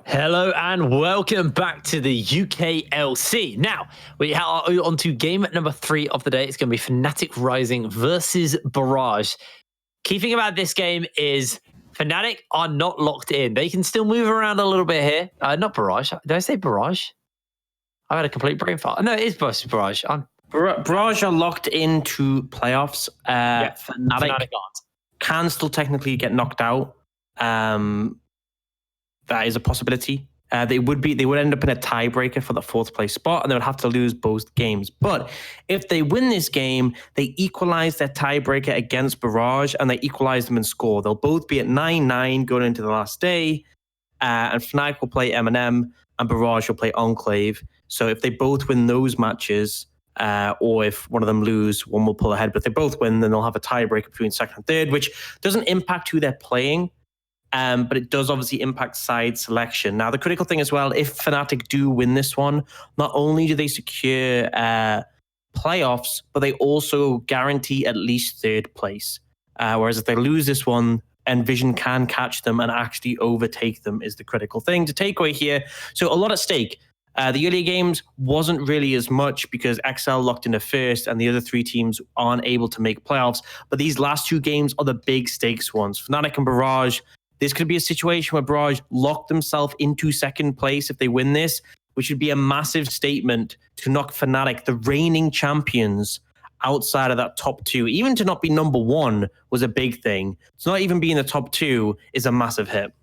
Hello and welcome back to the UKLC. Now, we are on to game number 3 of the day. It's going to be Fnatic Rising versus Barrage. Key thing about this game is Fnatic are not locked in. They can still move around a little bit here. Not Barrage. Did I say Barrage? I had a complete brain fart. No, it is Barrage. Barrage are locked into playoffs. Fnatic can still technically get knocked out. That is a possibility. They would end up in a tiebreaker for the 4th place spot, and they would have to lose both games. But if they win this game, they equalize their tiebreaker against Barrage, and they equalize them in score. They'll both be at 9-9 going into the last day, and Fnatic will play M&M, and Barrage will play Enclave. So if they both win those matches, or if one of them lose, one will pull ahead. But if they both win, then they'll have a tiebreaker between 2nd and 3rd, which doesn't impact who they're playing. But it does obviously impact side selection. Now, the critical thing as well, if Fnatic do win this one, not only do they secure playoffs, but they also guarantee at least 3rd place. Whereas if they lose this one, Envision can catch them and actually overtake them is the critical thing to take away here. So a lot at stake. The earlier games wasn't really as much because XL locked into 1st and the other 3 teams aren't able to make playoffs. But these last 2 games are the big stakes ones. Fnatic and Barrage, this could be a situation where Barrage lock themselves into 2nd place if they win this, which would be a massive statement to knock Fnatic, the reigning champions, outside of that top 2. Even to not be number 1 was a big thing. To not even be in the top 2 is a massive hit.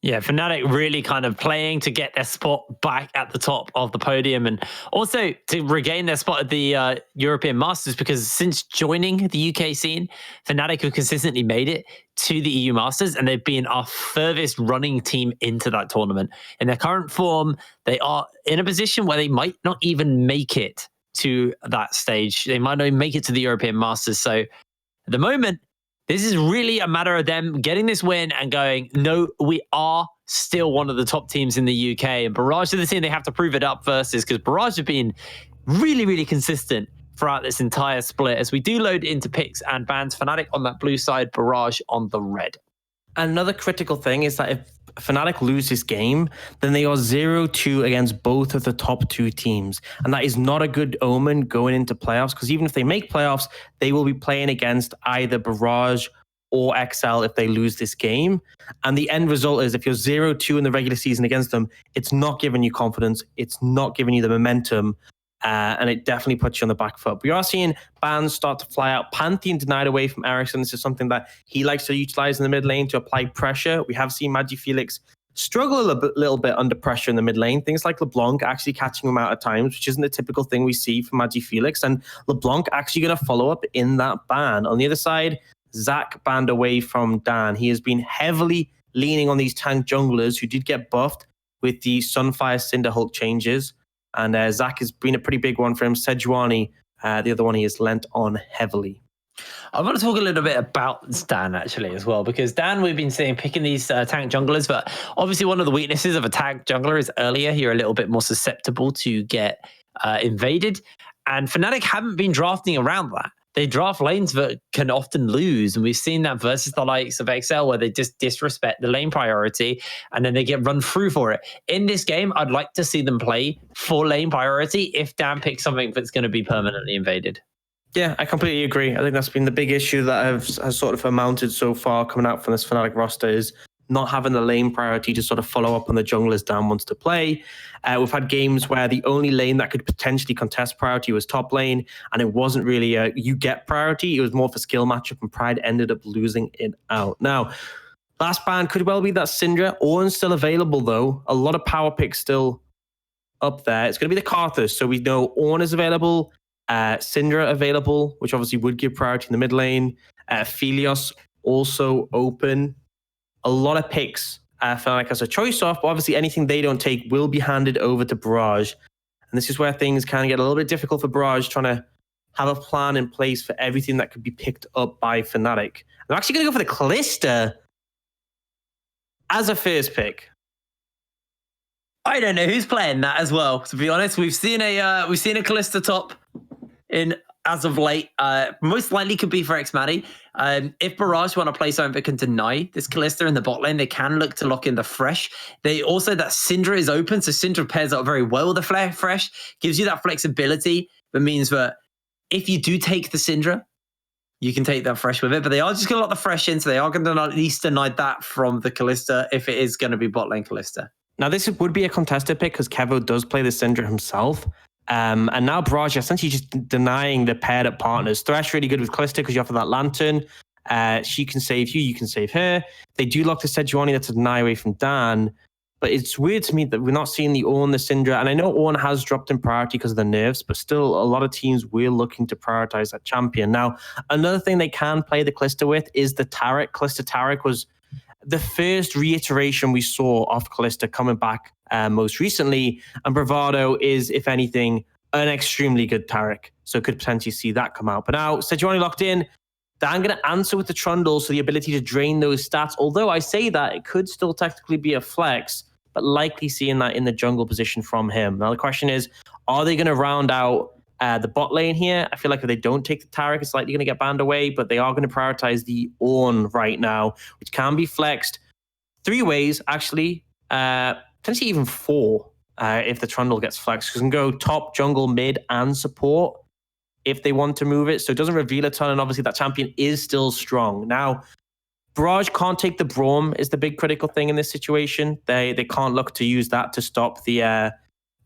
Yeah, Fnatic really kind of playing to get their spot back at the top of the podium and also to regain their spot at the European Masters, because since joining the UK scene, Fnatic have consistently made it to the EU Masters and they've been our furthest running team into that tournament. In their current form, they are in a position where they might not even make it to that stage. They might not even make it to the European Masters. So at the moment, this is really a matter of them getting this win and going, no, we are still one of the top teams in the UK. And Barrage are the team they have to prove it up versus, because Barrage have been really, really consistent throughout this entire split. As we do load into picks and bans, Fnatic on that blue side, Barrage on the red. Another critical thing is that if Fnatic lose this game, then they are 0-2 against both of the top 2 teams. And that is not a good omen going into playoffs, because even if they make playoffs, they will be playing against either Barrage or XL if they lose this game. And the end result is if you're 0-2 in the regular season against them, it's not giving you confidence. It's not giving you the momentum. And it definitely puts you on the back foot. We are seeing bans start to fly out. Pantheon denied away from Ericsson. This is something that he likes to utilize in the mid lane to apply pressure. We have seen MagiFelix struggle a little bit under pressure in the mid lane. Things like LeBlanc actually catching him out at times, which isn't a typical thing we see from MagiFelix. And LeBlanc actually going to follow up in that ban. On the other side, Zach banned away from Dan. He has been heavily leaning on these tank junglers who did get buffed with the Sunfire Cinderhulk changes. And Zach has been a pretty big one for him. Sejuani, the other one he has lent on heavily. I want to talk a little bit about Dan actually as well, because Dan, we've been seeing picking these tank junglers, but obviously one of the weaknesses of a tank jungler is earlier you're a little bit more susceptible to get invaded. And Fnatic haven't been drafting around that. They draft lanes that can often lose. And we've seen that versus the likes of XL, where they just disrespect the lane priority and then they get run through for it. In this game, I'd like to see them play for lane priority if Dan picks something that's going to be permanently invaded. Yeah, I completely agree. I think that's been the big issue that has sort of amounted so far coming out from this Fnatic roster is not having the lane priority to sort of follow up on the junglers Dan wants to play. We've had games where the only lane that could potentially contest priority was top lane, and it wasn't really a you get priority. It was more for skill matchup, and Pride ended up losing it out. Now, last ban could well be that Syndra. Ornn's still available, though. A lot of power picks still up there. It's going to be the Karthus, so we know Ornn is available, Syndra available, which obviously would give priority in the mid lane. Phelios also open. A lot of picks Fnatic has a choice of, but obviously anything they don't take will be handed over to Barrage. And this is where things kind of get a little bit difficult for Barrage, trying to have a plan in place for everything that could be picked up by Fnatic. I'm actually going to go for the Kalista as a first pick. I don't know who's playing that as well. To be honest, we've seen a Kalista top in as of late, most likely could be for Xmatty. If Barrage want to play something that can deny this Kalista in the bot lane, they can look to lock in the Fresh. They also, that Syndra is open, so Syndra pairs up very well with the Fresh, gives you that flexibility. That means that if you do take the Syndra, you can take that Fresh with it, but they are just going to lock the Fresh in, so they are going to at least deny that from the Kalista if it is going to be bot lane Kalista. Now, this would be a contested pick because Kevo does play the Syndra himself. And now Barrage essentially just denying the paired up partners. Thresh really good with Kalista because you offer that Lantern. She can save you, you can save her. They do lock the Sejuani, that's a deny away from Dan. But it's weird to me that we're not seeing the Ornn, the Syndra. And I know Ornn has dropped in priority because of the nerfs, but still a lot of teams we're looking to prioritize that champion. Now, another thing they can play the Kalista with is the Taric. Kalista Taric was the first reiteration we saw of Kalista coming back most recently. And Bravado is, if anything, an extremely good Taric. So could potentially see that come out. But now, Sejuani locked in. Dan going to answer with the Trundle, so the ability to drain those stats. Although I say that, it could still technically be a flex, but likely seeing that in the jungle position from him. Now the question is, are they going to round out the bot lane here? I feel like if they don't take the Taric, it's likely going to get banned away, but they are going to prioritize the Ornn right now, which can be flexed 3 ways, actually. Potentially even 4 if the Trundle gets flexed. Because it can go top, jungle, mid, and support if they want to move it. So it doesn't reveal a ton, and obviously that champion is still strong. Now, Barrage can't take the Braum is the big critical thing in this situation. They can't look to use that to stop the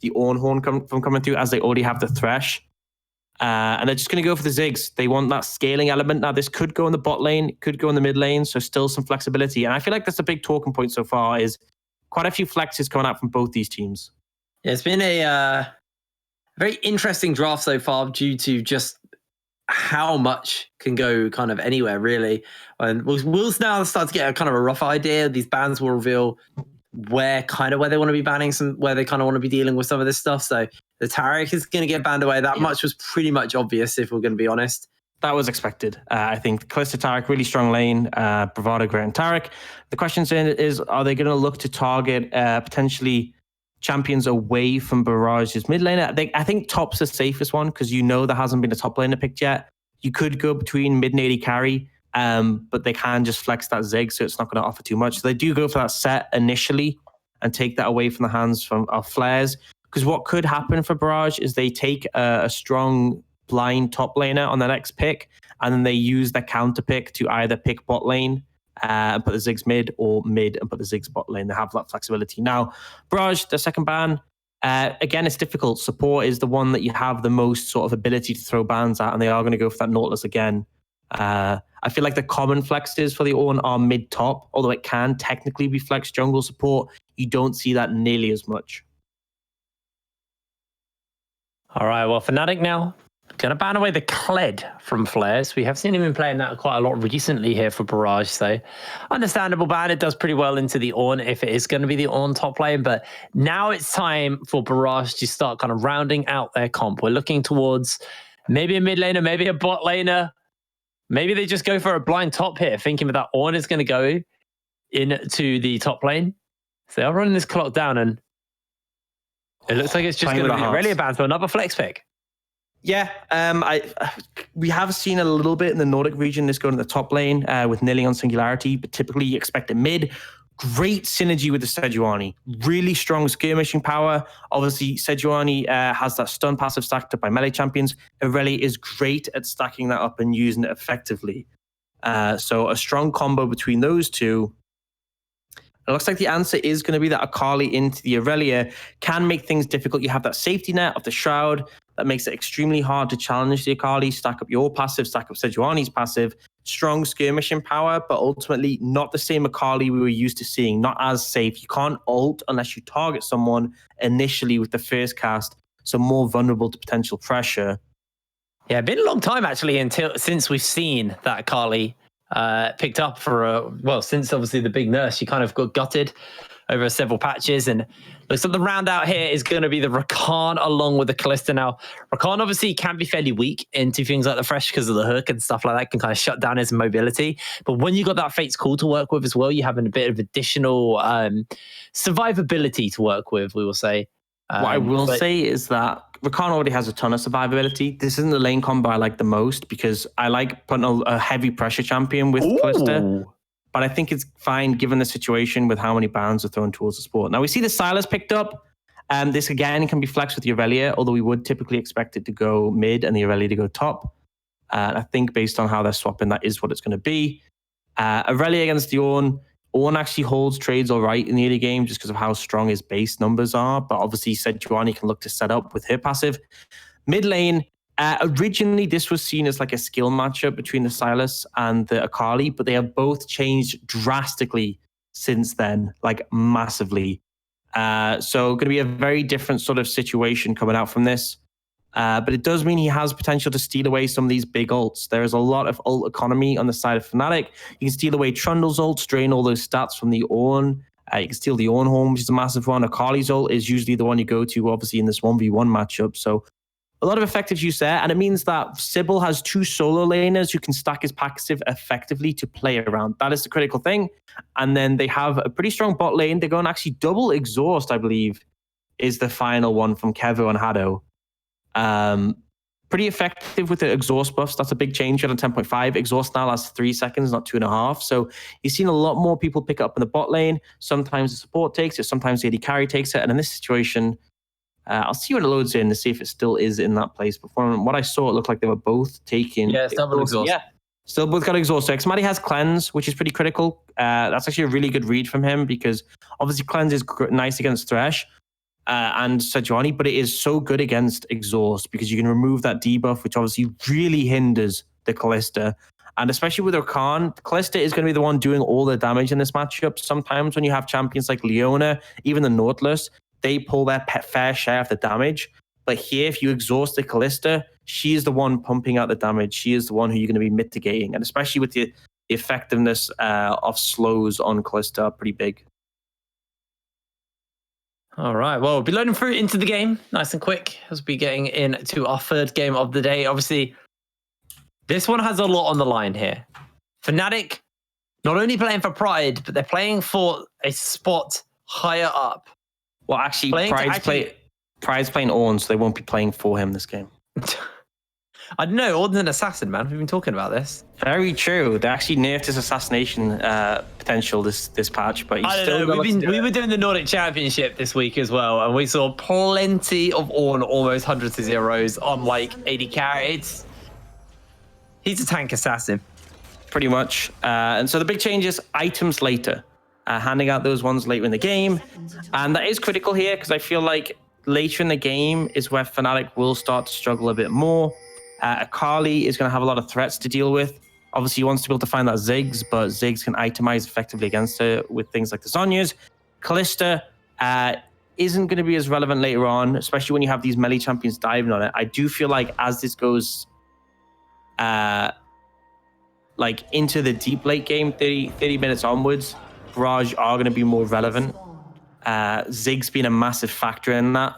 Ornn Horn from coming through, as they already have the Thresh. And they're just going to go for the Ziggs. They want that scaling element. Now, this could go in the bot lane, could go in the mid lane, so still some flexibility. And I feel like that's a big talking point so far, is quite a few flexes coming out from both these teams. Yeah, it's been a very interesting draft so far due to just how much can go kind of anywhere, really. And we'll now start to get a kind of a rough idea. These bans will reveal where they want to be banning, where they kind of want to be dealing with some of this stuff. So the Taric is going to get banned away. That much was pretty much obvious, if we're going to be honest. That was expected. I think Kalista Taric, really strong lane, Bravado, Great, and Taric. The question is, are they going to look to target potentially champions away from Barrage's mid lane? I think top's the safest one, because there hasn't been a top laner picked yet. You could go between mid and AD carry, but they can just flex that Zig, so it's not going to offer too much. So they do go for that set initially and take that away from the hands of Flares. Because what could happen for Barrage is they take a strong blind top laner on the next pick, and then they use their counter pick to either pick bot lane and put the Ziggs mid, or mid and put the Ziggs bot lane. They have that flexibility. Now, Barrage, the second ban, again, it's difficult. Support is the one that you have the most sort of ability to throw bans at, and they are going to go for that Nautilus again. I feel like the common flexes for the Ornn are mid-top, although it can technically be flex jungle support. You don't see that nearly as much. All right, well, Fnatic now going to ban away the Kled from Flares. We have seen him playing that quite a lot recently here for Barrage, so understandable ban. It does pretty well into the Ornn if it is going to be the Ornn top lane, but now it's time for Barrage to start kind of rounding out their comp. We're looking towards maybe a mid laner, maybe a bot laner. Maybe they just go for a blind top here, thinking that Ornn is going to go into the top lane. So they're running this clock down, and it looks like it's just going to be really a ban for another flex pick. Yeah, we have seen a little bit in the Nordic region this going to the top lane with Nilly on Singularity, but typically you expect a mid. Great synergy with the Sejuani. Really strong skirmishing power. Obviously, Sejuani has that stun passive stacked up by melee champions. Irelia is great at stacking that up and using it effectively. So a strong combo between those two. It looks like the answer is going to be that Akali into the Irelia can make things difficult. You have that safety net of the Shroud that makes it extremely hard to challenge the Akali, stack up your passive, stack up Sejuani's passive. Strong skirmishing power, but ultimately not the same Akali we were used to seeing. Not as safe. You can't ult unless you target someone initially with the first cast, so more vulnerable to potential pressure. Yeah, been a long time actually since we've seen that Akali picked up since obviously the big nerf. She kind of got gutted over several patches, and looks like the round out here is going to be the Rakan along with the Kalista. Now, Rakan obviously can be fairly weak into things like the Fresh because of the hook and stuff like that, can kind of shut down his mobility. But when you got that Fate's Call to work with as well, you have a bit of additional survivability to work with, we will say. What I will say is that Rakan already has a ton of survivability. This isn't the lane combo I like the most because I like putting a heavy pressure champion with Kalista. But I think it's fine given the situation with how many bans are thrown towards the support. Now we see the Silas picked up. This again can be flexed with the Aurelia, although we would typically expect it to go mid and the Aurelia to go top. I think based on how they're swapping, that is what it's going to be. Aurelia against the Ornn. Ornn actually holds trades all right in the early game just because of how strong his base numbers are. But obviously, Sejuani can look to set up with her passive. Mid lane, originally this was seen as like a skill matchup between the Silas and the Akali, but they have both changed drastically since then, like massively. So going to be a very different sort of situation coming out from this. But it does mean he has potential to steal away some of these big ults. There is a lot of ult economy on the side of Fnatic. You can steal away Trundle's ults, drain all those stats from the Ornn. You can steal the Ornn home, which is a massive one. Akali's ult is usually the one you go to, obviously, in this 1v1 matchup. So a lot of effective use there. And it means that Sybil has 2 solo laners who can stack his passive effectively to play around. That is the critical thing. And then they have a pretty strong bot lane. They're going actually double exhaust, I believe, is the final one from Kevo and Hado. Pretty effective with the exhaust buffs. That's a big change on 10.5. Exhaust now lasts 3 seconds, not 2.5. So you've seen a lot more people pick it up in the bot lane. Sometimes the support takes it, sometimes the AD carry takes it. And in this situation, I'll see when it loads in to see if it still is in that place. But from what I saw, it looked like they were both taking... Yeah, it's double exhaust. Yeah, still both got exhaust. So Xmadi has cleanse, which is pretty critical. That's actually a really good read from him because obviously cleanse is nice against Thresh. And Sejuani, but it is so good against exhaust because you can remove that debuff, which obviously really hinders the Kalista. And especially with Rakan, Kalista is going to be the one doing all the damage in this matchup. Sometimes when you have champions like Leona, even the Nautilus, they pull their fair share of the damage. But here, if you exhaust the Kalista, she is the one pumping out the damage. She is the one who you're going to be mitigating. And especially with the effectiveness of slows on Kalista are pretty big. All right, well, we'll be loading through into the game nice and quick as we getting into our third game of the day. Obviously, this one has a lot on the line here. Fnatic, not only playing for Pride, but they're playing for a spot higher up. Well, actually, Pride's playing Ornn, so they won't be playing for him this game. I don't know, Ornn's an assassin, man. We've been talking about this. Very true. They actually nerfed his assassination potential this patch, but I don't know. We were doing the Nordic Championship this week as well, and we saw plenty of Ornn almost hundreds of zeros on like 80 carries. He's a tank assassin. Pretty much. And so the big change is items later. Handing out those ones later in the game. And that is critical here because I feel like later in the game is where Fnatic will start to struggle a bit more. Akali is going to have a lot of threats to deal with. Obviously, he wants to be able to find that Ziggs, but Ziggs can itemize effectively against her with things like the Zhonya's. Kalista isn't going to be as relevant later on, especially when you have these melee champions diving on it. I do feel like as this goes like into the deep late game, 30 minutes onwards, Barrage are going to be more relevant. Ziggs being a massive factor in that.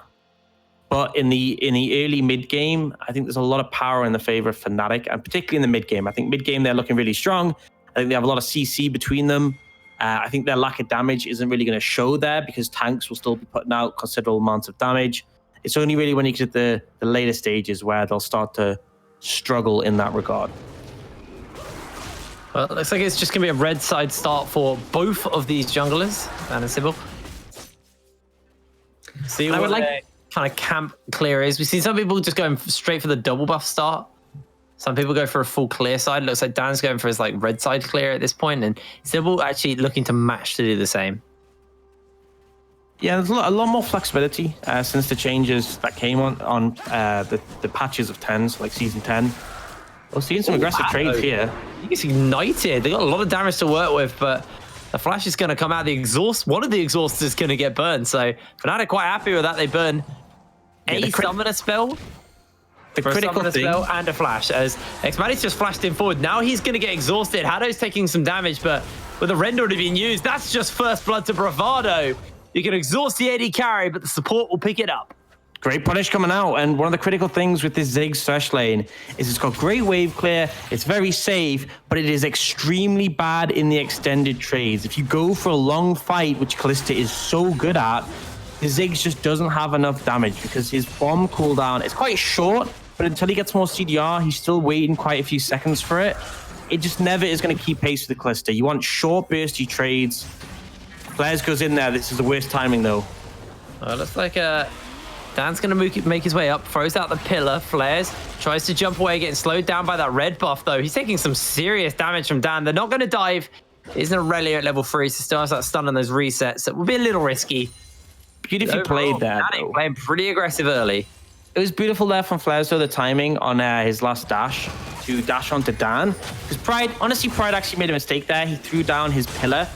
But in the early mid game, I think there's a lot of power in the favor of Fnatic, and particularly in the mid game. I think mid game they're looking really strong. I think they have a lot of CC between them. I think their lack of damage isn't really going to show there because tanks will still be putting out considerable amounts of damage. It's only really when you get to the later stages where they'll start to struggle in that regard. Well, it looks like it's just going to be a red side start for both of these junglers, and Sybil. See what I would like kind of camp clear is. We've seen some people just going straight for the double buff start. Some people go for a full clear side. Looks like Dan's going for his like red side clear at this point, and Sybil actually looking to match to do the same. Yeah, there's a lot more flexibility since the changes that came on the patches of 10s, like season 10. We're seeing some aggressive trades here. He gets ignited. They got a lot of damage to work with, but the flash is going to come out. The exhaust, one of the exhausts is going to get burned. So Fnatic quite happy with that. They burn a summoner spell. The critical thing. Spell and a flash as Xmadi's just flashed in forward. Now he's going to get exhausted. Hado's taking some damage, but with the rend already being used, that's just first blood to Bravado. You can exhaust the AD carry, but the support will pick it up. Great punish coming out, and one of the critical things with this Ziggs Thresh lane is it's got great wave clear, it's very safe, but it is extremely bad in the extended trades. If you go for a long fight, which Kalista is so good at, his Ziggs just doesn't have enough damage because his bomb cooldown is quite short, but until he gets more CDR, he's still waiting quite a few seconds for it. It just never is going to keep pace with the Calista. You want short, bursty trades. Flares goes in there. This is the worst timing, though. Looks like Dan's going to make his way up, throws out the pillar. Flares tries to jump away, getting slowed down by that red buff, though. He's taking some serious damage from Dan. They're not going to dive. Isn't Aurelia at level 3, so still has that stun on those resets. It will be a little risky. Beautifully played there, though. Playing pretty aggressive early. It was beautiful there from Flares, though, the timing on his last dash to dash onto Dan. Because Pride actually made a mistake there. He threw down his pillar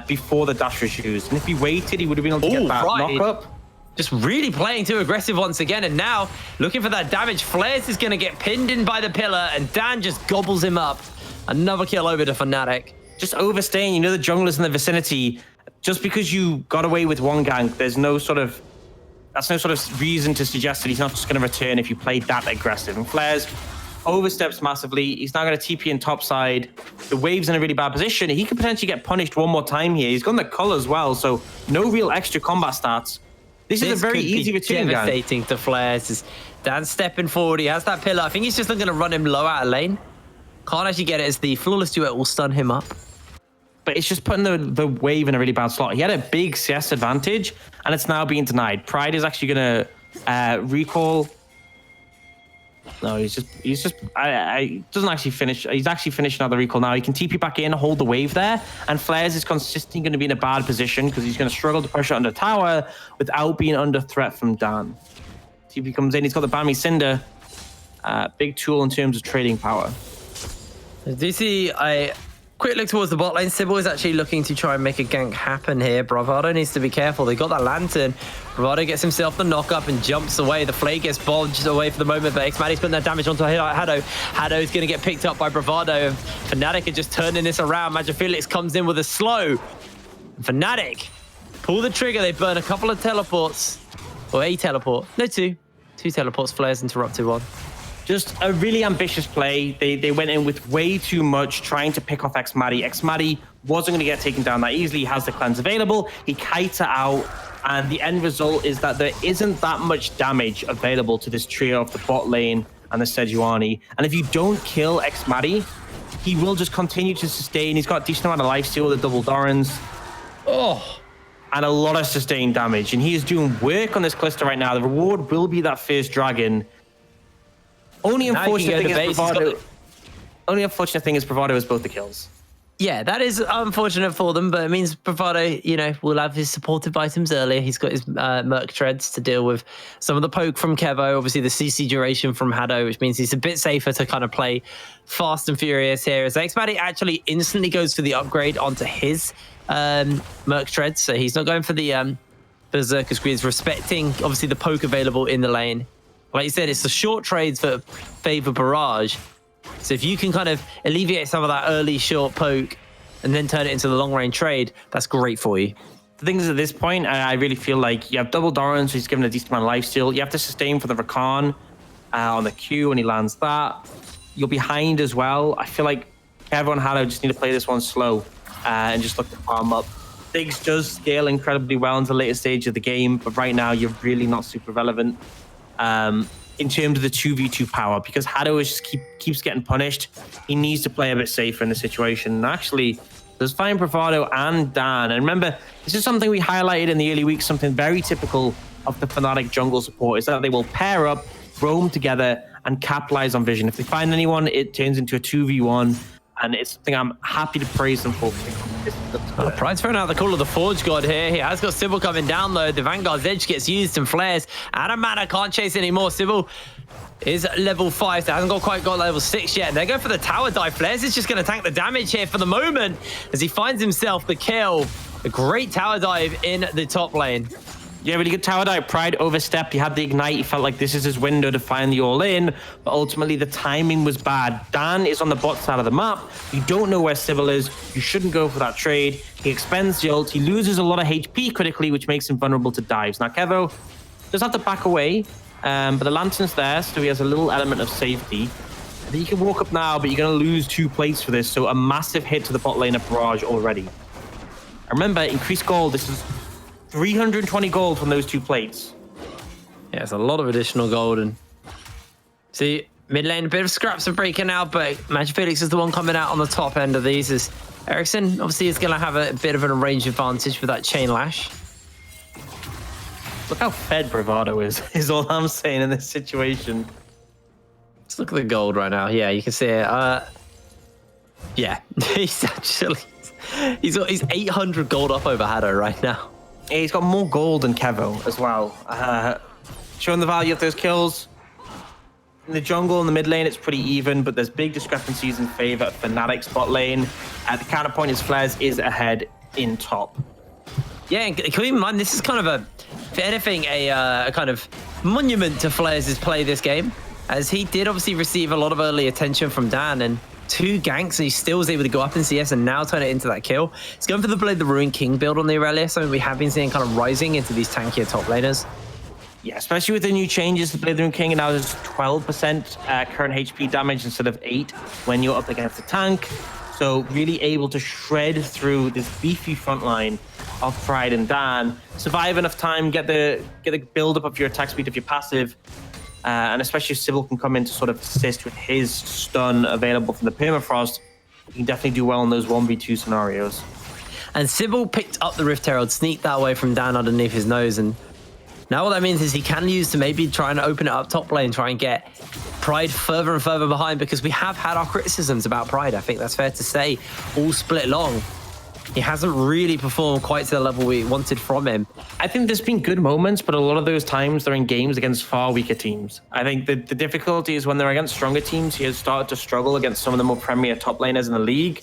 before the dash was used. And if he waited, he would have been able to get that knock up. Just really playing too aggressive once again. And now, looking for that damage. Flares is going to get pinned in by the pillar, and Dan just gobbles him up. Another kill over to Fnatic. Just overstaying. You know the junglers in the vicinity. Just because you got away with one gank, that's no sort of reason to suggest that he's not just going to return if you play that aggressive. And Flares oversteps massively. He's now going to TP in top side. The wave's in a really bad position. He could potentially get punished one more time here. He's got the cull as well, so no real extra combat stats. This is a very easy return gank. Devastating to Flares. Dan's stepping forward. He has that pillar. I think he's just going to run him low out of lane. Can't actually get it as the flawless duet will stun him up. But it's just putting the wave in a really bad slot. He had a big CS advantage, and it's now being denied. Pride is actually going to recall. No, he doesn't actually finish. He's actually finishing out the recall now. He can TP back in, hold the wave there, and Flares is consistently going to be in a bad position because he's going to struggle to push it under tower without being under threat from Dan. TP comes in. He's got the Bammy Cinder. Big tool in terms of trading power. Do you see a quick look towards the bot lane? Sybil is actually looking to try and make a gank happen here. Bravado needs to be careful. They got that lantern. Bravado gets himself the knock up and jumps away. The Flay gets bodged away for the moment, but Xmaddie's putting that damage onto Haddo. Haddo's going to get picked up by Bravado. Fnatic are just turning this around. Magic Felix comes in with a slow. Fnatic pull the trigger. They burn a couple of teleports. Or a teleport. No, two. Two teleports. Flares interrupted one. Just a really ambitious play. They went in with way too much, trying to pick off Xmaddie. Xmaddie wasn't going to get taken down that easily. He has the cleanse available. He kites it out. And the end result is that there isn't that much damage available to this trio of the bot lane and the Sejuani. And if you don't kill Xmaddie, he will just continue to sustain. He's got a decent amount of lifesteal with the double Dorans. Oh. And a lot of sustained damage. And he is doing work on this Calista right now. The reward will be that first dragon. Only unfortunate thing is Bravado has both the kills. Yeah, that is unfortunate for them, but it means Bravado, will have his supportive items earlier. He's got his Merc Treads to deal with some of the poke from Kevo, obviously the CC duration from Haddo, which means he's a bit safer to kind of play fast and furious here. As Xmaddie actually instantly goes for the upgrade onto his Merc Treads, so he's not going for the Berserker Squeeze, respecting obviously the poke available in the lane. Like you said, it's the short trades that favor Barrage. So if you can kind of alleviate some of that early short poke and then turn it into the long range trade, that's great for you. The thing is, at this point, I really feel like you have double Doran, so he's given a decent amount of lifesteal. You have to sustain for the Rakan on the Q when he lands that. You're behind as well. I feel like Kevo and Haddo just need to play this one slow and just look to farm up. Things does scale incredibly well into the later stage of the game, but right now you're really not super relevant. In terms of the 2v2 power, because Haddo just keeps getting punished. He needs to play a bit safer in the situation. And actually, there's fine Bravado and Dan. And remember, this is something we highlighted in the early weeks, something very typical of the Fnatic jungle support, is that they will pair up, roam together, and capitalize on vision. If they find anyone, it turns into a 2v1. And it's something I'm happy to praise them for. Pride's throwing out the call of the Forge God here. He has got Sybil coming down, though. The Vanguard's Edge gets used and Flares. Out of mana, can't chase anymore. Sybil is level 5, so hasn't quite got level 6 yet. And they go for the tower dive. Flares is just going to tank the damage here for the moment as he finds himself the kill. A great tower dive in the top lane. Yeah, really good tower dive. Pride overstepped. He had the ignite. He felt like this is his window to find the all-in, but ultimately the timing was bad. Dan is on the bot side of the map. You don't know where Sybil is. You shouldn't go for that trade. He expends the ult. He loses a lot of HP critically, which makes him vulnerable to dives. Now, Kevo does have to back away, but the lantern's there, so he has a little element of safety. I think he can walk up now, but you're going to lose 2 plates for this, so a massive hit to the bot lane of Barrage already. And remember, increased gold. This is 320 gold from those 2 plates. Yeah, it's a lot of additional gold. And see, mid lane, a bit of scraps are breaking out, but Magic Felix is the one coming out on the top end of these. As Ericsson obviously is going to have a bit of an range advantage with that chain lash. Look how fed Bravado is all I'm saying in this situation. Let's look at the gold right now. Yeah, you can see it. Yeah, he's got his 800 gold up over Haddo right now. Yeah, he's got more gold than Kevo as well. Showing the value of those kills. In the jungle and the mid lane, it's pretty even, but there's big discrepancies in favor of Fnatic's bot lane. The counterpoint is Flares is ahead in top. Yeah, and can we mind, this is kind of if anything, a kind of monument to Flares' play this game, as he did obviously receive a lot of early attention from Dan, and 2 ganks, and he still was able to go up in CS and now turn it into that kill. He's going for the Blade the Ruin King build on the Aurelia, something we have been seeing kind of rising into these tankier top laners. Yeah, especially with the new changes, the Blade the Ruin King now does 12% current HP damage instead of 8 when you're up against a tank. So really able to shred through this beefy front line of Pride and Dan, survive enough time, get the build up of your attack speed of your passive, and especially if Sybil can come in to sort of assist with his stun available from the permafrost, you can definitely do well in those 1v2 scenarios. And Sybil picked up the Rift Herald, sneaked that away from Dan underneath his nose, and now what that means is he can use to maybe try and open it up top lane, try and get Pride further and further behind, because we have had our criticisms about Pride. I think that's fair to say, all split long. He hasn't really performed quite to the level we wanted from him. I think there's been good moments, but a lot of those times they're in games against far weaker teams. I think the difficulty is when they're against stronger teams, he has started to struggle against some of the more premier top laners in the league.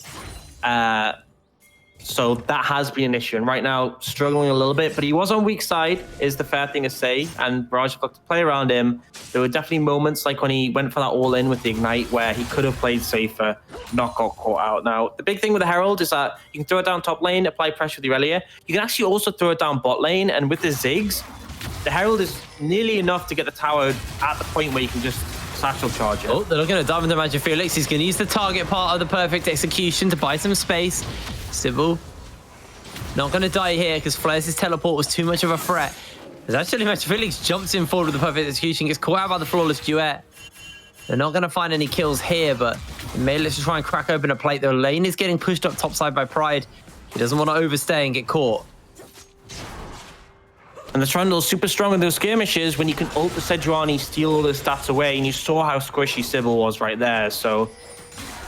So that has been an issue. And right now, struggling a little bit, but he was on weak side, is the fair thing to say. And Barrage got to play around him. There were definitely moments like when he went for that all-in with the Ignite where he could have played safer, not got caught out. Now, the big thing with the Herald is that you can throw it down top lane, apply pressure with the Aurelia. You can actually also throw it down bot lane. And with the Ziggs, the Herald is nearly enough to get the tower at the point where you can just satchel charge it. Oh, they're looking at dive into Magic Felix. He's going to use the target part of the perfect execution to buy some space. Sybil not going to die here because Flares' teleport was too much of a threat. As actually Magic Felix jumps in forward with the perfect execution, gets caught out by the flawless duet. They're not going to find any kills here, but maybe let's just try and crack open a plate. The lane is getting pushed up topside by Pride. He doesn't want to overstay and get caught. And the Trundle's super strong in those skirmishes when you can ult the Sejuani, steal all the stats away, and you saw how squishy Sybil was right there. So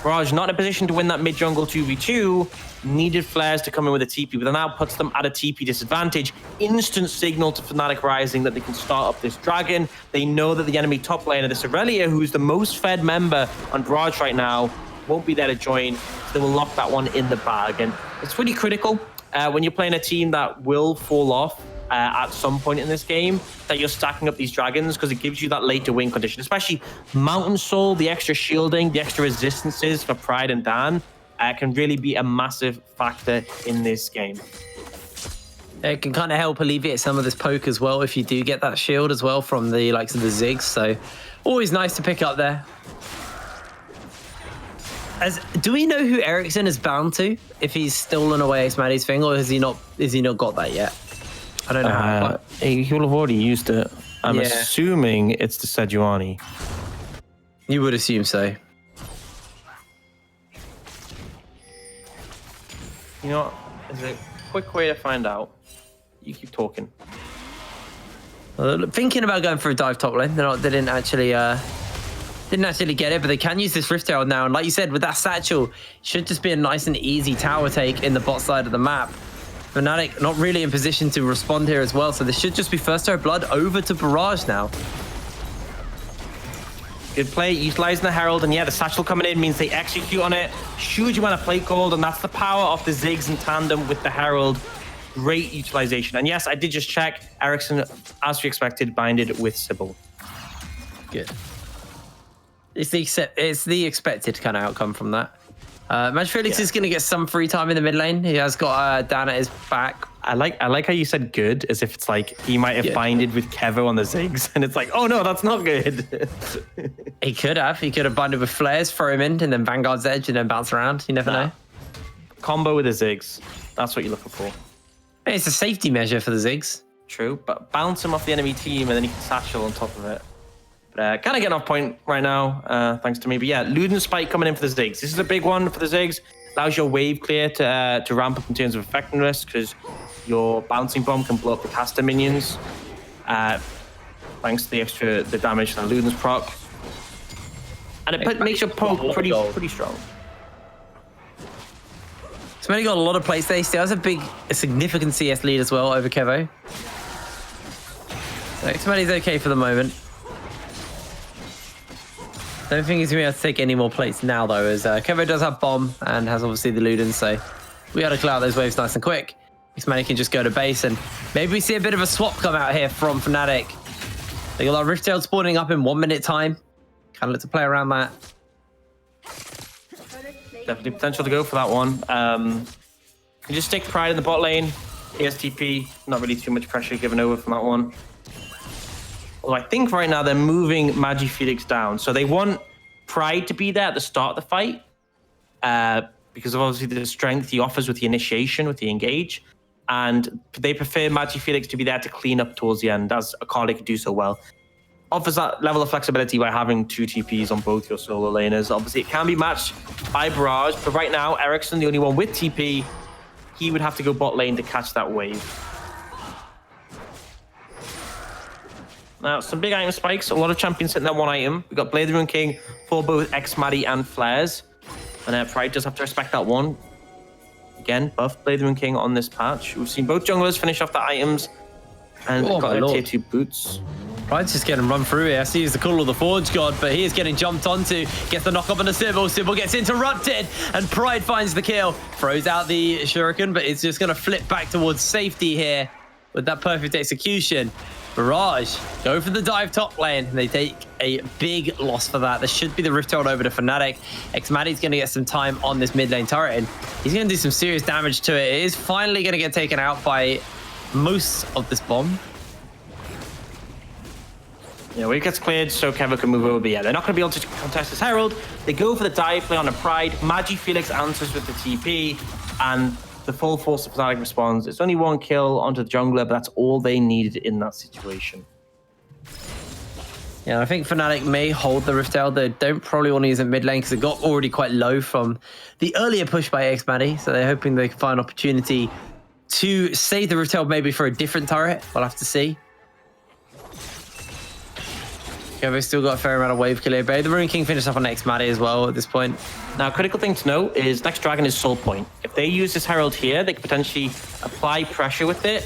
Barrage not in a position to win that mid-jungle 2v2, needed Flares to come in with a TP, but that now puts them at a TP disadvantage. Instant signal to Fnatic Rising that they can start up this dragon. They know that the enemy top laner, this Aurelia, who's the most fed member on Barrage right now, won't be there to join, so they will lock that one in the bag. And it's really critical when you're playing a team that will fall off at some point in this game, that you're stacking up these dragons, because it gives you that later win condition, especially Mountain Soul, the extra shielding, the extra resistances for Pride and Dan can really be a massive factor in this game. It can kind of help alleviate some of this poke as well if you do get that shield as well from the likes of the Ziggs, so always nice to pick up there. Do we know who Ericsson is bound to, if he's stolen away Ace Maddie's thing, or has he not got that yet? I don't know. He will have already used it. I'm assuming it's the Sejuani. You would assume so. You know, there's a quick way to find out. You keep talking. Thinking about going for a dive top lane. They didn't actually get it, but they can use this Rift Herald now. And like you said, with that satchel, should just be a nice and easy tower take in the bot side of the map. Fnatic not really in position to respond here as well, so this should just be first Terror Blood over to Barrage now. Good play, utilizing the Herald, and yeah, the satchel coming in means they execute on it. Huge amount of plate gold, and that's the power of the Ziggs in tandem with the Herald. Great utilization. And yes, I did just check. Ericsson, as we expected, binded with Sybil. Good. It's the expected kind of outcome from that. Magic Felix is going to get some free time in the mid lane. He has got Dan at his back. I like how you said good, as if it's like he might have binded with Kevo on the Ziggs, and it's like, oh no, that's not good. He could have binded with Flares, throw him in, and then Vanguard's Edge, and then bounce around. You never know. Combo with the Ziggs. That's what you're looking for. It's a safety measure for the Ziggs. True, but bounce him off the enemy team and then he can satchel on top of it. But kind of getting off point right now, thanks to me. But yeah, Luden Spike coming in for the Ziggs. This is a big one for the Ziggs. Allows your wave clear to ramp up in terms of effectiveness because your bouncing bomb can blow up the caster minions. Thanks to the damage from Luden's proc. And it makes your poke pretty strong. Xmadi got a lot of play stage. Still has a significant CS lead as well over Kevo. So Xmadi's okay for the moment. Don't think he's going to be able to take any more plates now, though, as Kevo does have bomb and has obviously the Luden, so we got to clear out those waves nice and quick. Xmadi can just go to base, and maybe we see a bit of a swap come out here from Fnatic. They got that Rifttail spawning up in 1 minute time. Kind of look to play around that. Definitely potential to go for that one. You just stick Pride in the bot lane. ESTP, not really too much pressure given over from that one. Well, I think right now they're moving MagiFelix down. So they want Pride to be there at the start of the fight because of obviously the strength he offers with the initiation, with the engage. And they prefer MagiFelix to be there to clean up towards the end, as Akali could do so well. Offers that level of flexibility by having 2 TPs on both your solo laners. Obviously, it can be matched by Barrage, but right now, Ericsson, the only one with TP, he would have to go bot lane to catch that wave. Now, some big item spikes. A lot of champions hitting that one item. We've got Blade of the Rune King for both Xmadi and Flares. And Pride does have to respect that one. Again, buff Blade of the Rune King on this patch. We've seen both junglers finish off the items. And got their tier 2 boots. Pride's just getting run through here. I see he's the call of the Forge God, but he is getting jumped onto. Gets the knock up on the Sybil. Sybil gets interrupted, and Pride finds the kill. Throws out the Shuriken, but it's just going to flip back towards safety here with that perfect execution. Barrage go for the dive top lane. They take a big loss for that. There should be the Rift Herald over to Fnatic. Xmadi's going to get some time on this mid lane turret, and he's going to do some serious damage to it. It is finally going to get taken out by most of this bomb. Yeah, wave gets cleared so Kevo can move over. But yeah, they're not going to be able to contest this Herald. They go for the dive play on a Pride. MagiFelix answers with the TP, and the full force of Fnatic responds. It's only 1 kill onto the jungler, but that's all they needed in that situation. Yeah, I think Fnatic may hold the Rift Herald. They don't probably want to use it mid lane because it got already quite low from the earlier push by Xmadi. So they're hoping they can find an opportunity to save the Rift Herald maybe for a different turret. We'll have to see. Yeah, we've still got a fair amount of wave clear. But the Rune King finished off on Xmadi as well at this point. Now, a critical thing to note is next dragon is soul point. If they use this Herald here, they could potentially apply pressure with it.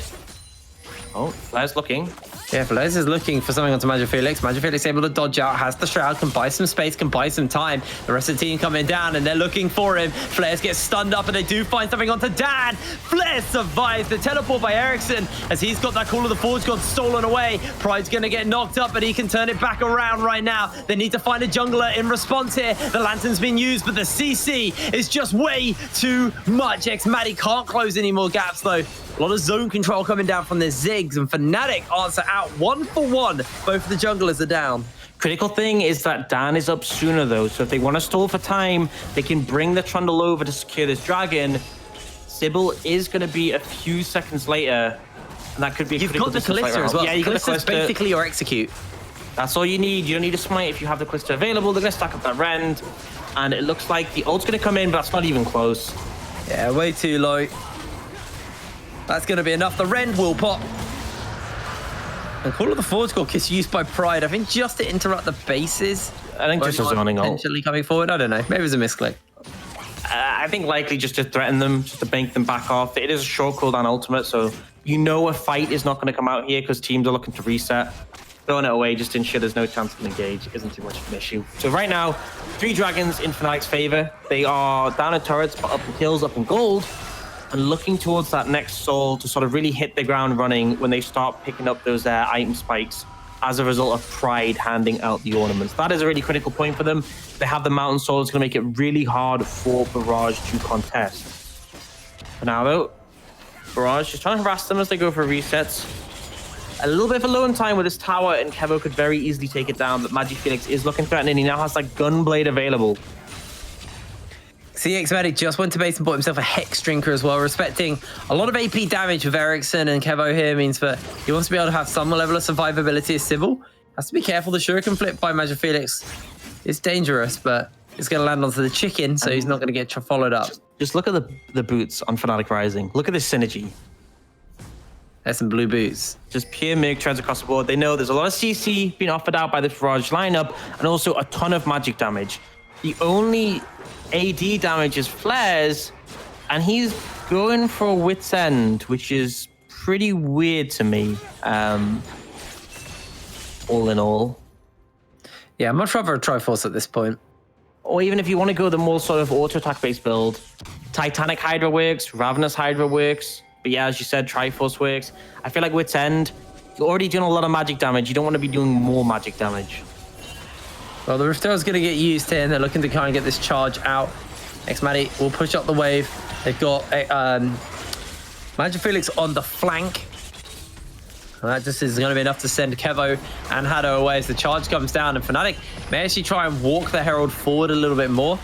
Oh, Flair's looking. Yeah, Flares is looking for something onto MagiFelix. MagiFelix able to dodge out, has the Shroud, can buy some space, can buy some time. The rest of the team coming down and they're looking for him. Flares gets stunned up and they do find something onto Dan. Flares survives the teleport by Ericsson as he's got that Call of the Forge God stolen away. Pride's going to get knocked up, but he can turn it back around right now. They need to find a jungler in response here. The Lantern's been used, but the CC is just way too much. Xmadi can't close any more gaps though. A lot of zone control coming down from the Ziggs, and Fnatic answer out 1 for 1. Both of the junglers are down. Critical thing is that Dan is up sooner though, so if they want to stall for time, they can bring the Trundle over to secure this dragon. Sybil is going to be a few seconds later, and that could be a You've got the Calista as well. Yeah, you got the Calista. Basically your execute. That's all you need. You don't need a smite if you have the Calista available. They're going to stack up that Rend, and it looks like the ult's going to come in, but that's not even close. Yeah, way too low. That's going to be enough. The Rend will pop. And Call of the Forge God gets used by Pride, I think, just to interrupt the bases. I think just a zoning ult. Potentially coming forward. I don't know. Maybe it was a misclick. I think likely just to threaten them, just to bank them back off. It is a short cooldown ultimate, so you know a fight is not going to come out here because teams are looking to reset. Throwing it away just to ensure there's no chance to engage isn't too much of an issue. So right now, 3 dragons in Fnatic's favor. They are down in turrets, but up in kills, up in gold. And looking towards that next soul to sort of really hit the ground running when they start picking up those item spikes as a result of Pride handing out the ornaments. That is a really critical point for them. They have the Mountain Soul. It's going to make it really hard for Barrage to contest. For now, though, Barrage just trying to harass them as they go for resets. A little bit of alone time with his tower, and Kevo could very easily take it down, but MagiFelix is looking threatening. He now has that Gunblade available. Fnatic just went to base and bought himself a Hex Drinker as well, respecting a lot of AP damage with Ericsson, and Kevo here means that he wants to be able to have some level of survivability as Sybil. Has to be careful. The Shuriken flip by Magic Felix is dangerous, but it's going to land onto the chicken, so he's not going to get followed up. Just look at the boots on Fnatic Rising. Look at this synergy. There's some blue boots. Just pure Mig trends across the board. They know there's a lot of CC being offered out by the Barrage lineup, and also a ton of magic damage. The only AD damage is flares, and he's going for a Wit's End, which is pretty weird to me. All in all. Yeah, I'd much rather a Triforce at this point. Or even if you want to go the more sort of auto-attack based build, Titanic Hydra works, Ravenous Hydra works, but yeah, as you said, Triforce works. I feel like Wit's End, you're already doing a lot of magic damage. You don't want to be doing more magic damage. Well, the Rift is going to get used here, and they're looking to kind of get this charge out. Xmatic will push up the wave. They've got Magic Felix on the flank. And that just is going to be enough to send Kevo and Hado away as the charge comes down, and Fnatic may actually try and walk the Herald forward a little bit more.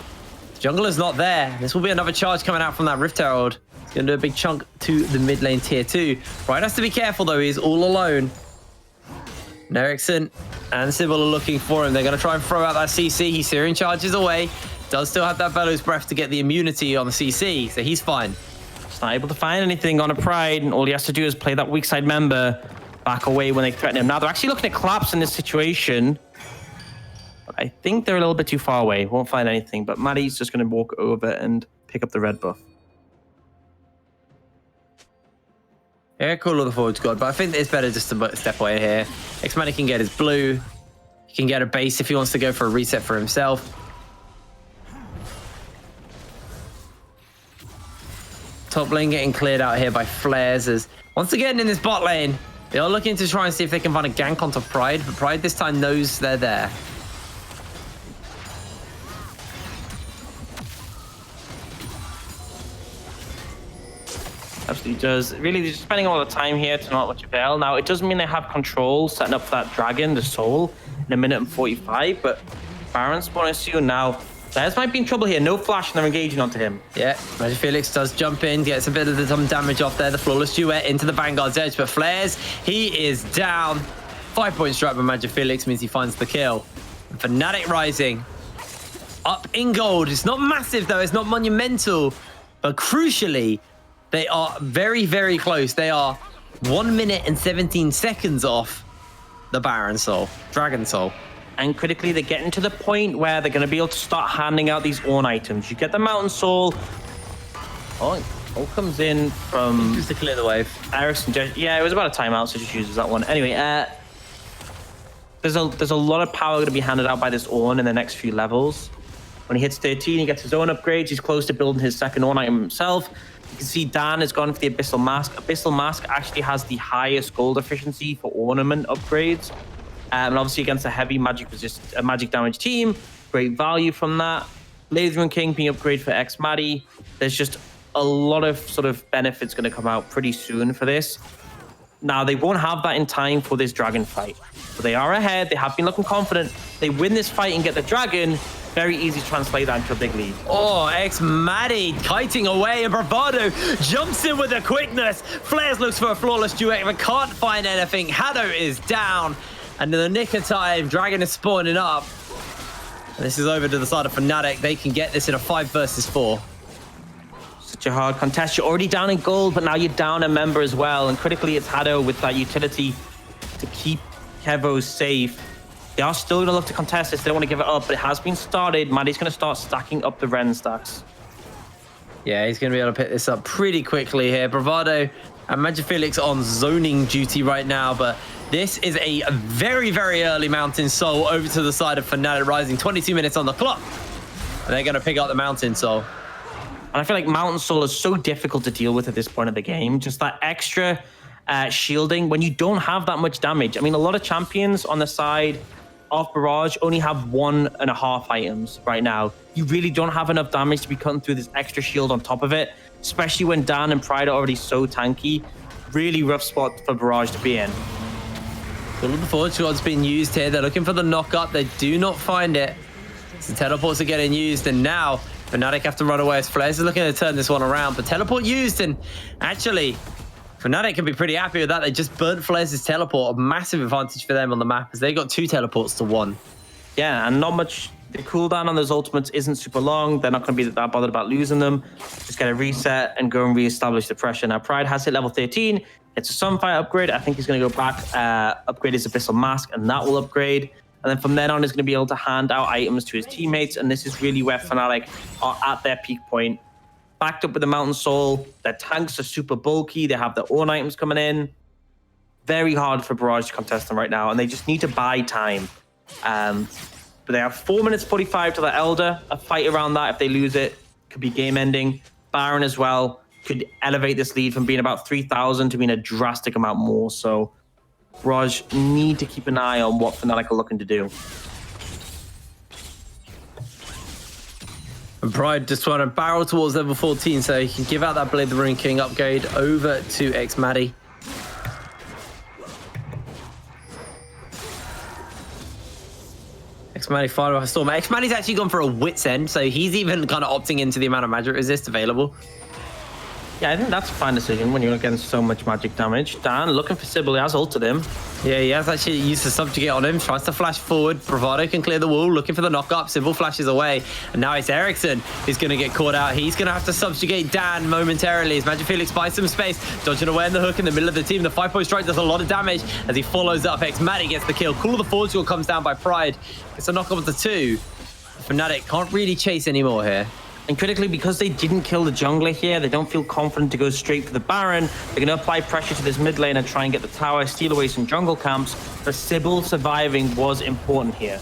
The jungler's not there. This will be another charge coming out from that Rift Herald. It's going to do a big chunk to the mid lane tier 2. Bright has to be careful, though. He's all alone. And Ericsson and Sybil are looking for him. They're going to try and throw out that CC. He's Syrian charges away. Does still have that Bellows Breath to get the immunity on the CC, so he's fine. He's not able to find anything on a Pride, and all he has to do is play that weak side member back away when they threaten him. Now, they're actually looking to collapse in this situation. But I think they're a little bit too far away. Won't find anything, but Maddie's just going to walk over and pick up the red buff. Yeah, cool looking forward to God, but I think it's better just to step away here. Xmatic can get his blue. He can get a base if he wants to go for a reset for himself. Top lane getting cleared out here by flares as once again in this bot lane, they are looking to try and see if they can find a gank onto Pride, but Pride this time knows they're there. Absolutely does. Really, they're just spending a lot of time here to not much avail. Now, it doesn't mean they have control setting up that dragon, the soul, in 1 minute and 45, but Baron spawning soon now. Flares might be in trouble here. No flash, and they're engaging onto him. Yeah, Magic Felix does jump in, gets a bit of some damage off there. The Flawless Duet into the Vanguard's edge, but Flares, he is down. 5-point strike by Magic Felix means he finds the kill. And Fnatic Rising up in gold. It's not massive, though. It's not monumental, but crucially, they are very, very close. They are 1 minute and 17 seconds off the Baron Soul, Dragon Soul. And critically, they're getting to the point where they're going to be able to start handing out these Ornn items. You get the Mountain Soul. Oh, it all comes in from... Just to clear the wave. Ericsson. Yeah, it was about a timeout, so just uses that one. Anyway, there's a lot of power going to be handed out by this Ornn in the next few levels. When he hits 13, he gets his own upgrades. He's close to building his second Ornn item himself. You can see Dan has gone for the Abyssal Mask. Abyssal Mask actually has the highest gold efficiency for ornament upgrades. And obviously against a heavy magic damage team, great value from that. Lasering King being upgraded for X-Maddie. There's just a lot of sort of benefits going to come out pretty soon for this. Now, they won't have that in time for this dragon fight. But they are ahead. They have been looking confident. They win this fight and get the dragon. Very easy to translate that into a big lead. Oh, X-Maddie kiting away, and Bravado jumps in with the quickness. Flares looks for a Flawless Duet, but can't find anything. Hado is down. And in the nick of time, Dragon is spawning up. And this is over to the side of Fnatic. They can get this in a 5 versus 4. Such a hard contest. You're already down in gold, but now you're down a member as well. And critically, it's Hado with that utility to keep Kevo safe. They are still going to look to contest this. They don't want to give it up, but it has been started. Maddie's going to start stacking up the Ren stacks. Yeah, he's going to be able to pick this up pretty quickly here. Bravado and Magic Felix on zoning duty right now, but this is a very, very early Mountain Soul over to the side of Fnatic Rising. 22 minutes on the clock. And they're going to pick up the Mountain Soul. And I feel like Mountain Soul is so difficult to deal with at this point of the game. Just that extra shielding when you don't have that much damage. I mean, a lot of champions on the side of Barrage only have 1.5 items right now. You really don't have enough damage to be cutting through this extra shield on top of it, especially when Dan and Pride are already so tanky. Really rough spot for Barrage to be in. All of the forward squad's being used here. They're looking for the knock-up. They do not find it. So teleports are getting used, and now Fnatic have to run away as Flares is looking to turn this one around, but teleport used, and actually, Fnatic can be pretty happy with that. They just burnt Flares' teleport, a massive advantage for them on the map as they got 2 teleports to 1. Yeah, and not much. The cooldown on those ultimates isn't super long. They're not going to be that bothered about losing them. Just get a reset and go and reestablish the pressure. Now, Pride has hit level 13. It's a Sunfire upgrade. I think he's going to go back, upgrade his Abyssal Mask, and that will upgrade. And then from then on, he's going to be able to hand out items to his teammates. And this is really where Fnatic are at their peak point. Backed up with the Mountain Soul. Their tanks are super bulky. They have their own items coming in. Very hard for Barrage to contest them right now. And they just need to buy time. But they have 4 minutes 45 to the Elder. A fight around that, if they lose it, could be game ending. Baron as well could elevate this lead from being about 3,000 to being a drastic amount more. So Barrage need to keep an eye on what Fnatic are looking to do. And Pride just trying to barrel towards level 14 so he can give out that Blade of the Ruined King upgrade over to xMatty. xMatty fired off a storm. xMatty's actually gone for a wit's end, so he's even kind of opting into the amount of magic resist available. Yeah, I think that's a fine decision when you're against so much magic damage. Dan looking for Sybil, he has ulted him. Yeah, he has actually used the subjugate on him, tries to flash forward. Bravado can clear the wall, looking for the knock-up. Sybil flashes away, and now it's Ericsson who's going to get caught out. He's going to have to subjugate Dan momentarily as Magic Felix buys some space, dodging away in the hook in the middle of the team. The 5-point strike does a lot of damage as he follows up. xMatty gets the kill. Call of the Forge comes down by Pride. It's a knock-up to 2. Fnatic can't really chase anymore here. And critically, because they didn't kill the jungler here, they don't feel confident to go straight for the Baron. They're going to apply pressure to this mid lane and try and get the tower, steal away some jungle camps. But Sybil surviving was important here.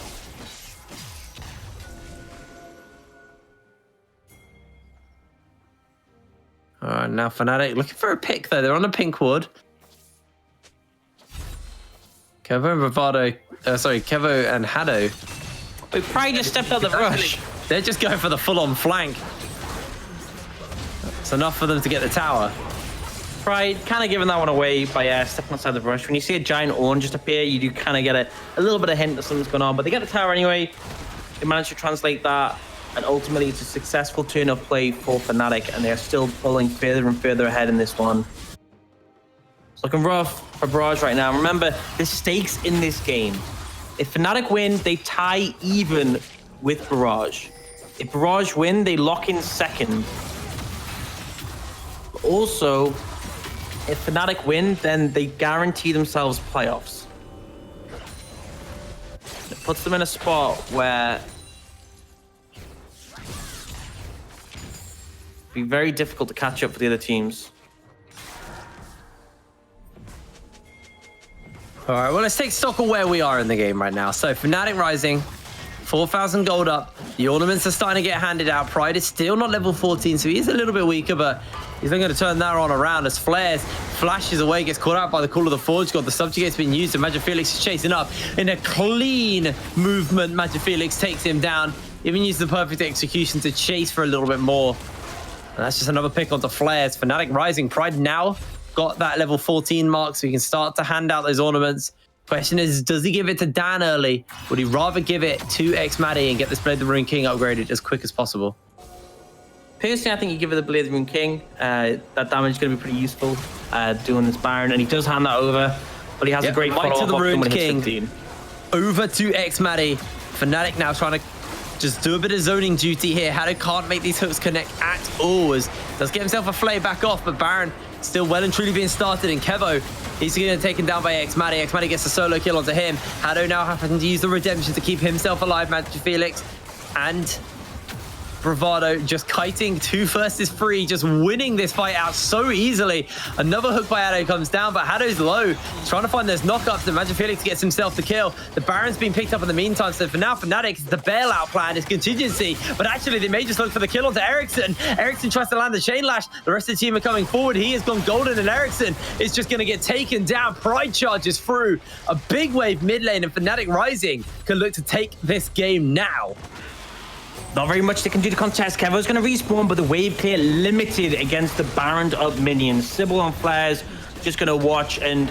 All right, now Fnatic looking for a pick, though. They're on a pink ward. Kevo and Bravado, Kevo and Hado. But Pride just stepped out the rush. They're just going for the full-on flank. It's enough for them to get the tower. Pride kind of giving that one away by stepping outside the rush. When you see a giant orange just appear, you do kind of get a little bit of hint that something's going on. But they get the tower anyway. They manage to translate that. And ultimately, it's a successful turn of play for Fnatic. And they're still pulling further and further ahead in this one. It's looking rough for Barrage right now. Remember, the stakes in this game. If Fnatic win, they tie even with Barrage. If Barrage win, they lock in second. Also, if Fnatic win, then they guarantee themselves playoffs. It puts them in a spot where it'd be very difficult to catch up for the other teams. All right, well, let's take stock of where we are in the game right now. So Fnatic rising, 4,000 gold up. The ornaments are starting to get handed out. Pride is still not level 14, so he is a little bit weaker, but he's not going to turn that on around as Flares flashes away, gets caught out by the Call of the Forge God. The subjugate's been used, and Magic Felix is chasing up. In a clean movement, Magic Felix takes him down. Even used the perfect execution to chase for a little bit more. And that's just another pick onto Flares. Fnatic rising. Pride now got that level 14 mark, so he can start to hand out those ornaments. Question is, does he give it to Dan early? Would he rather give it to xMatty and get this Blade of the Ruined King upgraded as quick as possible? Personally, I think you give it the Blade of the Ruined King. That damage is going to be pretty useful doing this Baron, and he does hand that over, but he has a great follow-up to the option Ruined when he hits King 15. Over to xMatty. Fnatic now trying to just do a bit of zoning duty here. Hado can't make these hooks connect at all. Does get himself a flay back off, but Baron still well and truly being started. And Kevo, he's getting taken down by xMatty. xMatty gets a solo kill onto him. Hado now having to use the redemption to keep himself alive. Magic Felix and Bravado just kiting 2 versus 3, just winning this fight out so easily. Another hook by Hado comes down, but Hado's low. He's trying to find those knockups, and Magic Felix gets himself the kill. The Baron's been picked up in the meantime, so for now, Fnatic, the bailout plan is contingency, but actually they may just look for the kill onto Ericsson. Ericsson tries to land the chain lash. The rest of the team are coming forward. He has gone golden, and Ericsson is just going to get taken down. Pride charges through. A big wave mid lane, and Fnatic rising can look to take this game now. Not very much they can do to contest. Kevo's going to respawn, but the wave clear limited against the Baron of minions. Sybil on Flares just going to watch, and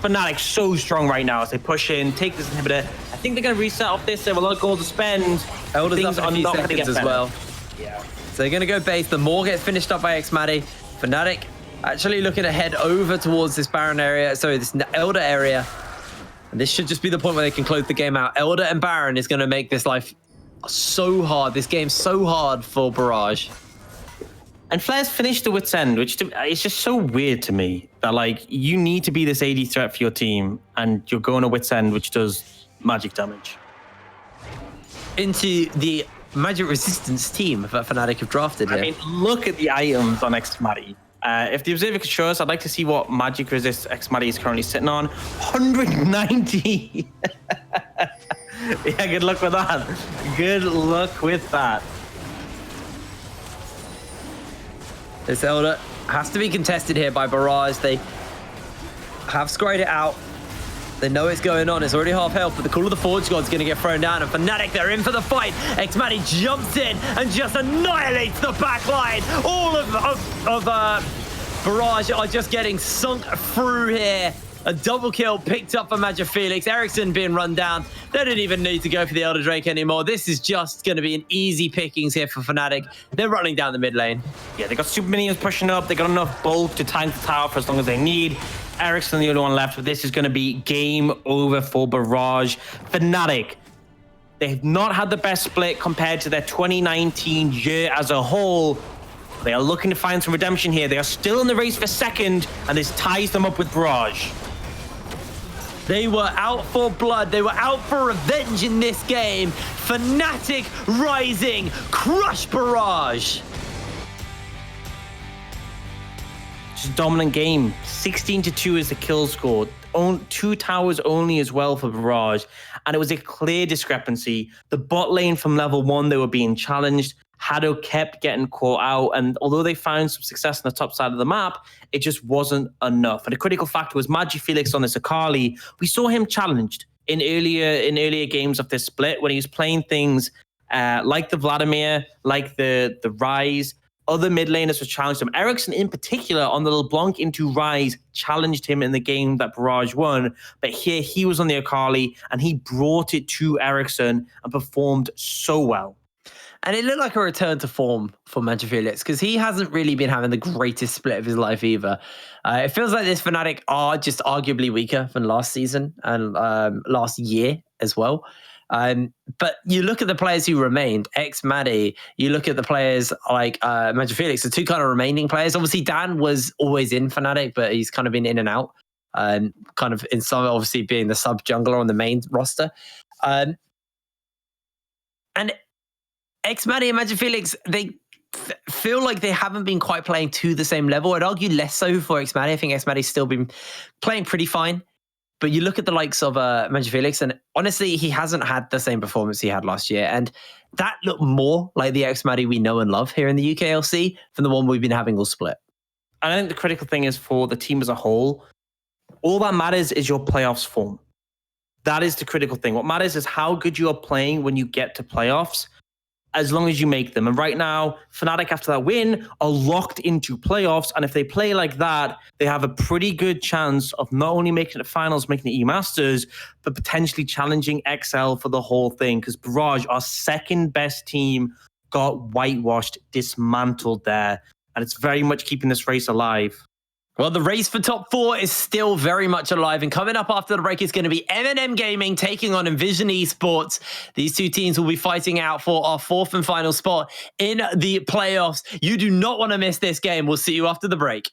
Fnatic so strong right now as they push in, take this inhibitor. I think they're going to reset off this. They have a lot of gold to spend. Elders up in a few seconds as well. Yeah. So they're going to go base. The Maw gets finished up by Xmatty. Fnatic actually looking to head over towards this Baron area. Sorry, this Elder area. And this should just be the point where they can close the game out. Elder and Baron is going to make this life so hard. This game so hard for Barrage. And Flair's finished the Wit's End, which is just so weird to me that, like, you need to be this AD threat for your team, and you're going to Wit's End, which does magic damage. Into the magic resistance team that Fnatic have drafted here. I mean, look at the items on Xmatty. If the Observer could show us, I'd like to see what magic resist Xmatty is currently sitting on. 190! Yeah, good luck with that. Good luck with that. This Elder has to be contested here by Barrage. They have squared it out. They know it's going on. It's already half health, but the Call of the Forge God's going to get thrown down. And Fnatic, they're in for the fight. Xmatty jumps in and just annihilates the back line. All of Barrage are just getting sunk through here. A double kill picked up for Magic Felix. Ericsson being run down. They don't even need to go for the Elder Drake anymore. This is just going to be an easy pickings here for Fnatic. They're running down the mid lane. Yeah, they got super minions pushing up. They got enough bulk to tank the tower for as long as they need. Ericsson, the only one left, but this is going to be game over for Barrage. Fnatic, they have not had the best split compared to their 2019 year as a whole. They are looking to find some redemption here. They are still in the race for second, and this ties them up with Barrage. They were out for blood. They were out for revenge in this game. Fnatic rising, crush Barrage. Just a dominant game. 16-2 is the kill score. 2 towers only as well for Barrage. And it was a clear discrepancy. The bot lane from level 1, they were being challenged. Hado kept getting caught out, and although they found some success on the top side of the map, it just wasn't enough. And the critical factor was Magic Felix on this Akali. We saw him challenged in earlier games of this split when he was playing things like the Vladimir, like the Ryze. Other mid laners were challenged him. Ericsson in particular on the LeBlanc into Ryze challenged him in the game that Barrage won. But here he was on the Akali and he brought it to Ericsson and performed so well. And it looked like a return to form for Magic Felix because he hasn't really been having the greatest split of his life either. It feels like this Fnatic are just arguably weaker than last season and last year as well. But you look at the players who remained, Xmatty, you look at the players like Magic Felix, the two kind of remaining players. Obviously, Dan was always in Fnatic, but he's kind of been in and out, kind of in some, obviously being the sub jungler on the main roster. And Xmatty and Magic Felix, they feel like they haven't been quite playing to the same level. I'd argue less so for Xmatty. I think Xmatty's still been playing pretty fine. But you look at the likes of Magic Felix, and honestly, he hasn't had the same performance he had last year. And that looked more like the Xmatty we know and love here in the UKLC than the one we've been having all split. And I think the critical thing is for the team as a whole, all that matters is your playoffs form. That is the critical thing. What matters is how good you are playing when you get to playoffs, as long as you make them. And right now, Fnatic, after that win, are locked into playoffs. And if they play like that, they have a pretty good chance of not only making it to finals, making it E-Masters, but potentially challenging XL for the whole thing. Because Barrage, our second best team, got whitewashed, dismantled there. And it's very much keeping this race alive. Well, the race for top 4 is still very much alive. And coming up after the break is going to be M&M Gaming taking on Envision Esports. These two teams will be fighting out for our 4th and final spot in the playoffs. You do not want to miss this game. We'll see you after the break.